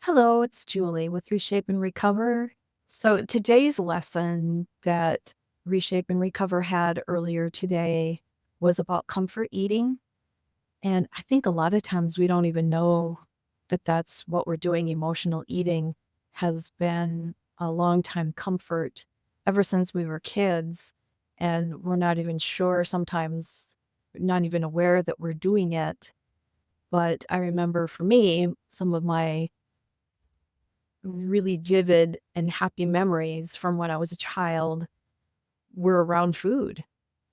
Hello, it's Julie with Reshape and Recover. So today's lesson that Reshape and Recover had earlier today was about comfort eating. And I think a lot of times we don't even know that that's what we're doing. Emotional eating has been a long time comfort ever since we were kids. And we're not even sure sometimes, not even aware that we're doing it. But I remember for me, some of my really vivid and happy memories from when I was a child were around food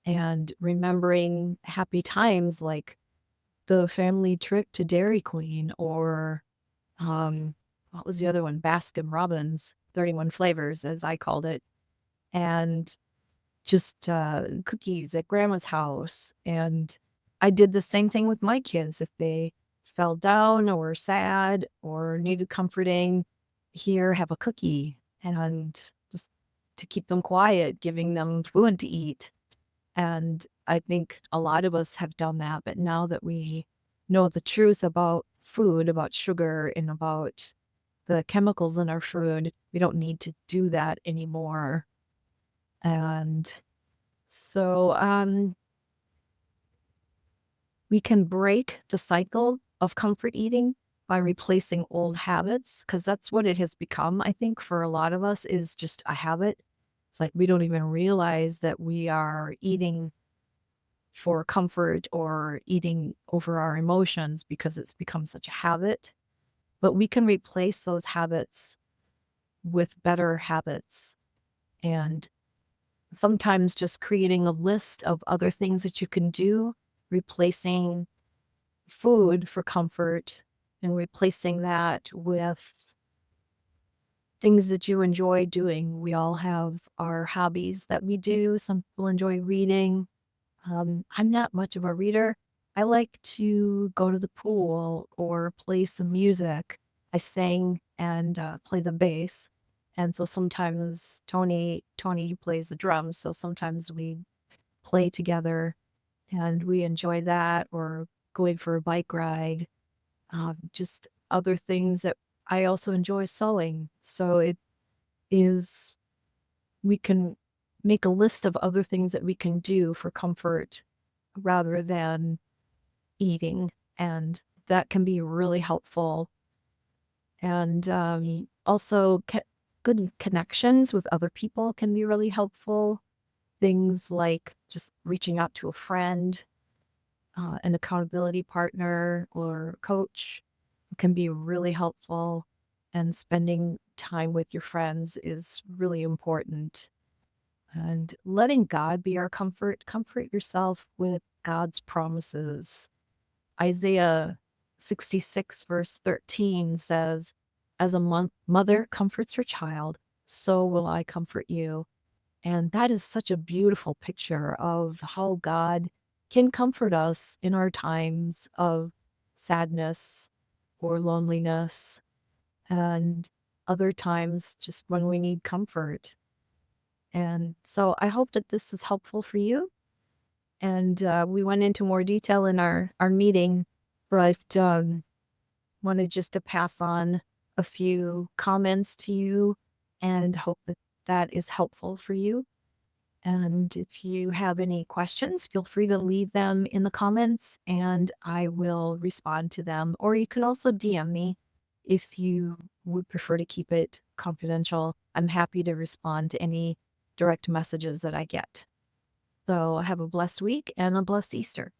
and remembering happy times like the family trip to Dairy Queen or um what was the other one? Baskin Robbins, 31 flavors as I called it. And just cookies at grandma's house. And I did the same thing with my kids. If they fell down or were sad or needed comforting, here, have a cookie. And just to keep them quiet, giving them food to eat. And I think a lot of us have done that. But now that we know the truth about food, about sugar, and about the chemicals in our food, we don't need to do that anymore. And so we can break the cycle of comfort eating by replacing old habits because that's what it has become, I think, for a lot of us is just a habit. It's like we don't even realize that we are eating for comfort or eating over our emotions because it's become such a habit. But we can replace those habits with better habits. And sometimes just creating a list of other things that you can do, replacing food for comfort and replacing that with things that you enjoy doing. We all have our hobbies that we do. Some people enjoy reading. I'm not much of a reader. I like to go to the pool or play some music. I sing and play the bass. And so sometimes Tony he plays the drums. So sometimes we play together and we enjoy that or going for a bike ride. Just other things that I also enjoy sewing. So it is, we can make a list of other things that we can do for comfort rather than eating. And that can be really helpful. And also, good connections with other people can be really helpful. Things like just reaching out to a friend, an accountability partner, or coach can be really helpful. And spending time with your friends is really important. And letting God be our comfort, comfort yourself with God's promises. Isaiah 66, verse 13 says, as a mother comforts her child, so will I comfort you. And that is such a beautiful picture of how God can comfort us in our times of sadness or loneliness, and other times just when we need comfort. And so I hope that this is helpful for you. And we went into more detail in our meeting, but wanted just to pass on a few comments to you and hope that that is helpful for you. And if you have any questions, feel free to leave them in the comments and I will respond to them. Or you can also DM me if you would prefer to keep it confidential. I'm happy to respond to any direct messages that I get. So have a blessed week and a blessed Easter.